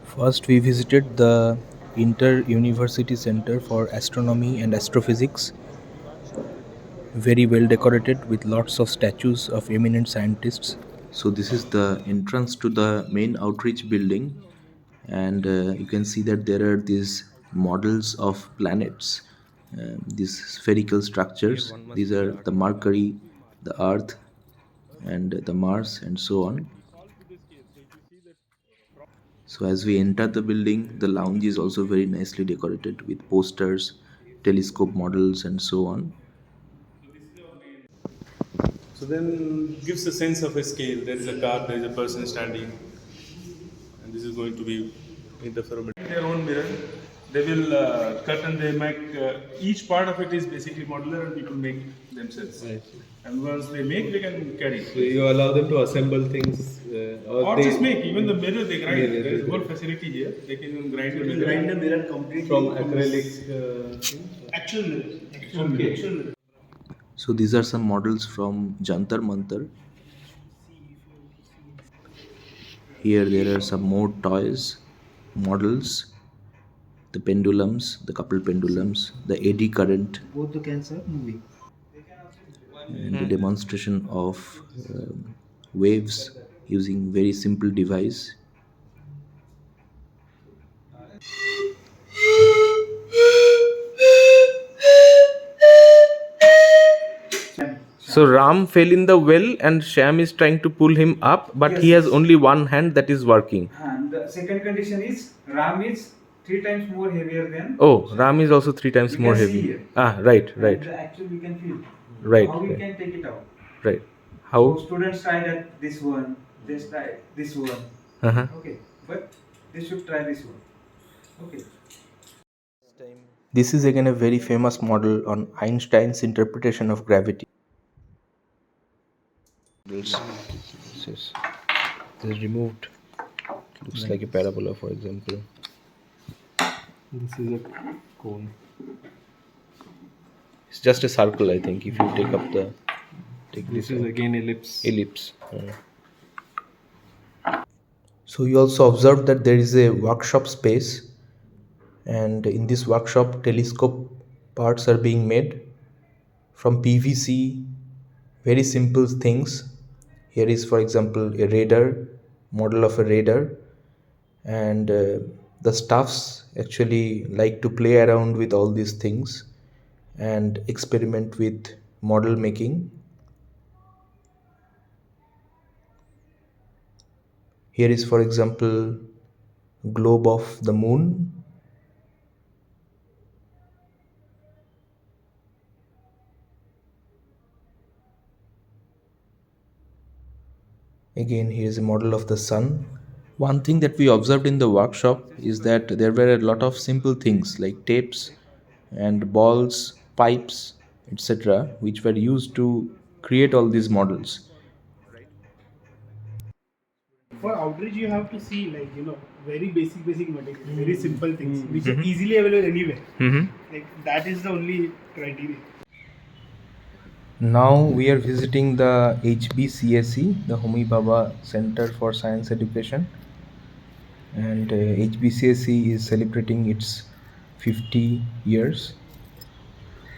First, we visited the Inter-University Center for Astronomy and Astrophysics, very well decorated with lots of statues of eminent scientists. So this is the entrance to the main outreach building, and you can see that there are these models of planets, these spherical structures. These are the Mercury, the Earth, and the Mars, and so on. So as we enter the building, the lounge is also very nicely decorated with posters, telescope models, and so on. So then gives a sense of a scale. There is a car, there is a person standing, and this is going to be interferometer. Their own mirror. They will cut and they make each part of it is basically modular and people make themselves. I see. And once they make, they can carry. So you allow them to assemble things, Or they just make even the mirror they grind. Mirror, There is a they whole facility here. They can even grind the You mirror. grind the mirror completely from acrylic. actual mirror. Actual mirror. So these are some models from Jantar Mantar. Here there are some more toys, models, the pendulums, the couple pendulums, the eddy current, Both the cans are moving. and the demonstration of waves using very simple device. So Ram fell in the well and Sham is trying to pull him up, but Yes, he has yes. only one hand that is working. And the second condition is Ram is 3 times more heavier than. Oh, Ram is also 3 times You more can see heavy. here. Ah, right, right, And actually we can feel right, how we right, can take it out. right. So How? students tried at this one, they tried this one. Uh-huh. Okay, but they should try this one. Okay. This is again a very famous model on Einstein's interpretation of gravity. This is removed. Looks like a parabola, for example. This is a cone. It's just a circle, I think. If you take up the This is again ellipse. ellipse. So you also observed that there is a workshop space, and in this workshop, telescope parts are being made from PVC. Very simple things. Here is, for example, a radar, model of a radar, and the staffs actually like to play around with all these things and experiment with model making. Here is, for example, globe of the moon. Again, here is a model of the sun. One thing that we observed in the workshop is that there were a lot of simple things like tapes and balls, pipes, etc., which were used to create all these models. For outreach you have to see very basic material, very simple things which are easily available anywhere. Like that is the only criteria. Now we are visiting the HBCSE, the Homi Baba Center for Science Education, and HBCSE is celebrating its 50 years,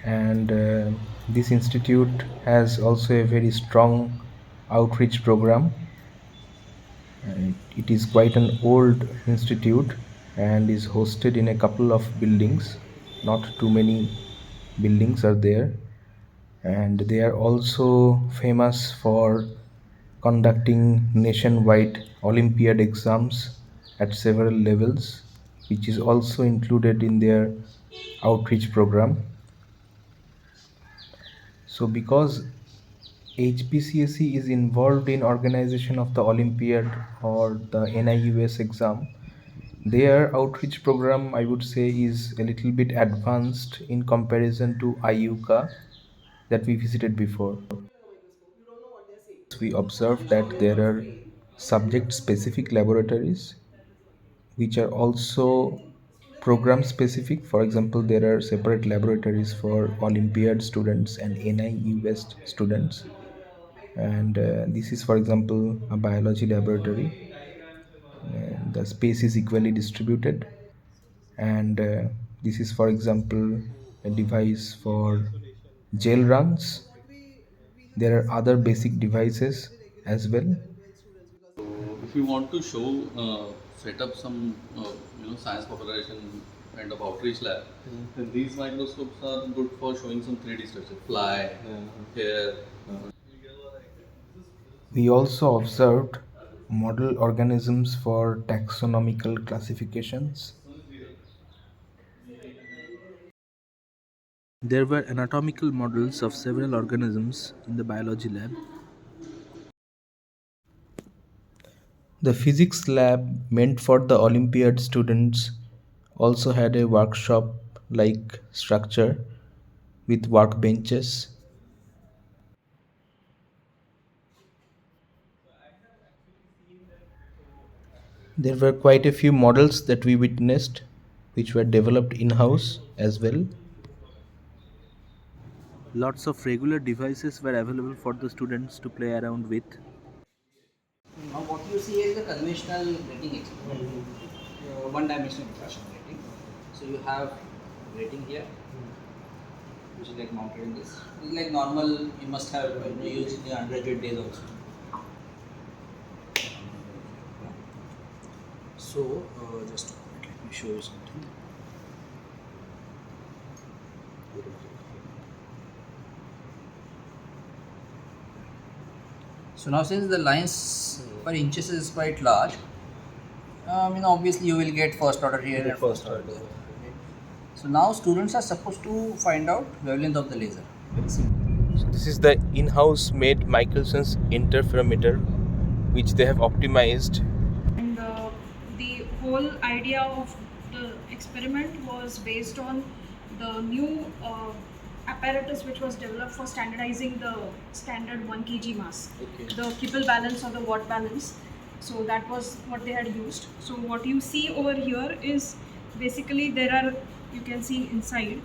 and this institute has also a very strong outreach program. And it is quite an old institute and is hosted in a couple of buildings. Not too many buildings are there, and they are also famous for conducting nationwide Olympiad exams at several levels, which is also included in their outreach program. So because HBCSE is involved in organization of the Olympiad or the NIUS exam, their outreach program, I would say, is a little bit advanced in comparison to IUCAA that we visited before. We observed that there are subject specific laboratories which are also program specific. For example, there are separate laboratories for Olympiad students and NIUS students, and this is, for example, a biology laboratory, and the space is equally distributed, and this is, for example, a device for jail runs. There are other basic devices as well. If you want to show, set up some, science popularization kind of outreach lab, then these microscopes are good for showing some 3D structure, fly, hair. We also observed model organisms for taxonomical classifications. There were anatomical models of several organisms in the biology lab. The physics lab, meant for the Olympiad students, also had a workshop like structure with workbenches. There were quite a few models that we witnessed, which were developed in house as well. Lots of regular devices were available for the students to play around with. Now what you see is the conventional grating experiment, one-dimensional diffraction grating. So you have grating here, which is like mounted in this. It's like normal. You must have used in your undergraduate days also. So just let me show you something. So now since the lines per inches is quite large, obviously you will get first order here and first order there. So now students are supposed to find out wavelength of the laser. Very simple. So this is the in-house made Michelson's interferometer, which they have optimized. And the whole idea of the experiment was based on the new apparatus which was developed for standardizing the standard 1 kg mass, the Kibble balance or the watt balance. So that was what they had used. So what you see over here is basically there are, you can see inside.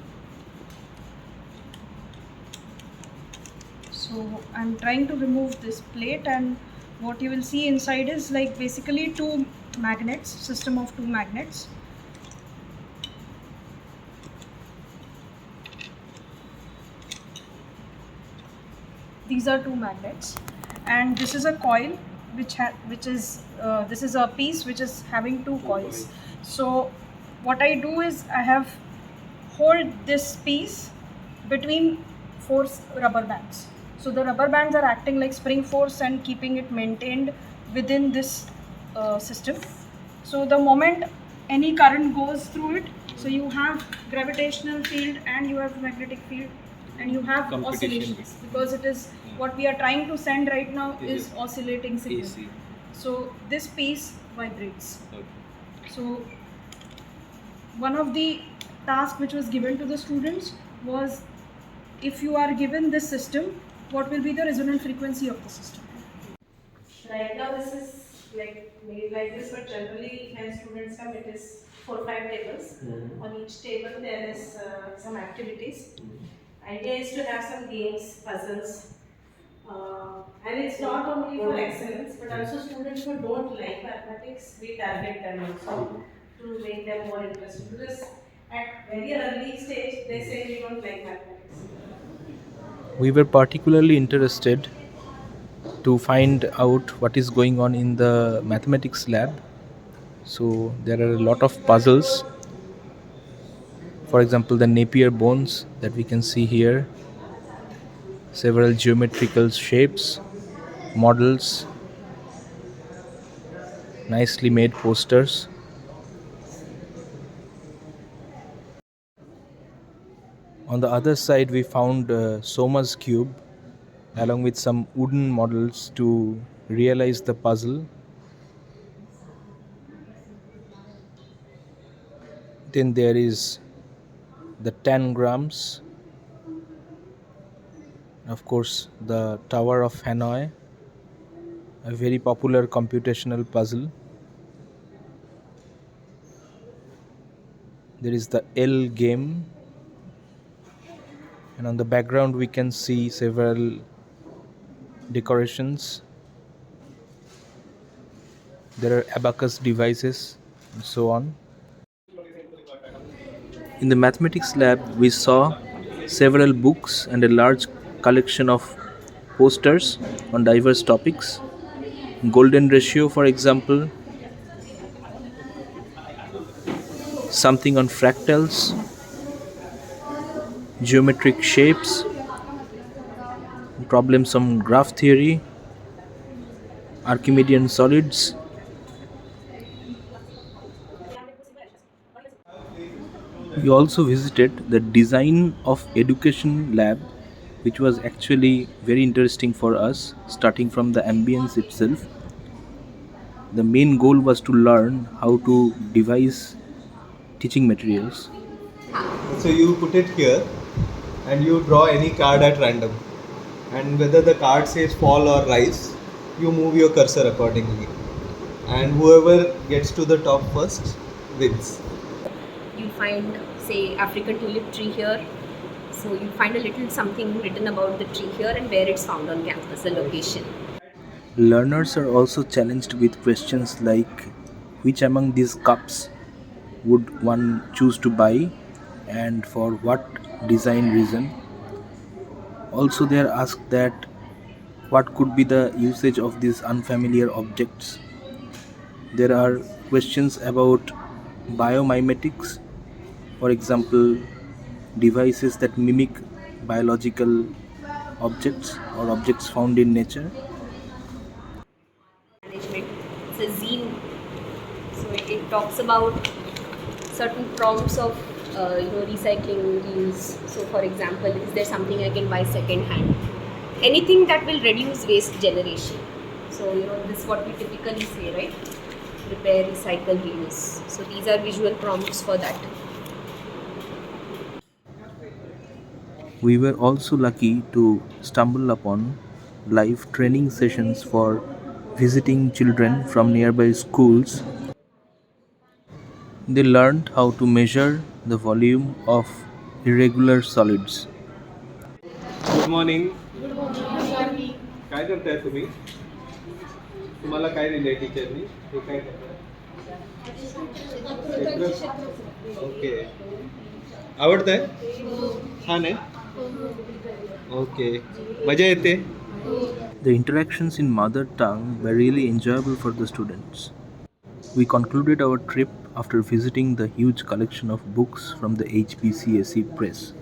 So I'm trying to remove this plate, and what you will see inside is like basically two magnets, system of two magnets. These are two magnets, and this is a coil this is a piece which is having two coils. So what I do is I have hold this piece between four rubber bands. So the rubber bands are acting like spring force and keeping it maintained within this system. So the moment any current goes through it, so you have gravitational field and you have magnetic field and you have oscillations, because it is what we are trying to send right now is oscillating signal. So this piece vibrates. So one of the tasks which was given to the students was, if you are given this system, what will be the resonant frequency of the system? Right now this is like made like this, but generally when students come, it is 4-5 tables. On each table there is some activities. Idea is to have some games, puzzles, and it's not only for excellence, but also students who don't like mathematics, we target them also to make them more interested, because at very early stage they say we don't like mathematics. We were particularly interested to find out what is going on in the mathematics lab. So there are a lot of puzzles. For example, the Napier bones that we can see here, several geometrical shapes, models, nicely made posters. On the other side, we found Soma's cube along with some wooden models to realize the puzzle. Then there is the tangrams, of course the Tower of Hanoi, a very popular computational puzzle. There is the L game, and on the background we can see several decorations. there are abacus devices, and so on. In the mathematics lab, we saw several books and a large collection of posters on diverse topics. Golden ratio, for example, something on fractals, geometric shapes, problems on graph theory, Archimedean solids. We also visited the design of education lab, which was actually very interesting for us, starting from the ambience itself. The main goal was to learn how to devise teaching materials. So you put it here and you draw any card at random. And whether the card says fall or rise, you move your cursor accordingly. And whoever gets to the top first wins. You find, say, African tulip tree here. So you find a little something written about the tree here and where it's found on campus, the location. Learners are also challenged with questions like which among these cups would one choose to buy and for what design reason. Also, they are asked that what could be the usage of these unfamiliar objects. There are questions about biomimetics, for example, devices that mimic biological objects or objects found in nature. Management. It's a zine. So it talks about certain prompts of recycling, reuse. So for example, is there something I can buy second hand? Anything that will reduce waste generation. So this is what we typically say, right? Repair, recycle, reuse. So these are visual prompts for that. We were also lucky to stumble upon live training sessions for visiting children from nearby schools. They learned how to measure the volume of irregular solids. Good morning. काय करताय तुम्ही? तुम्हाला काय दिलंय टीचरनी? हे काय करताय? Okay. आवडतंय? छान आहे? ओके. मजा येते? The interactions in mother tongue were really enjoyable for the students. We concluded our trip after visiting the huge collection of books from the HBCSE press.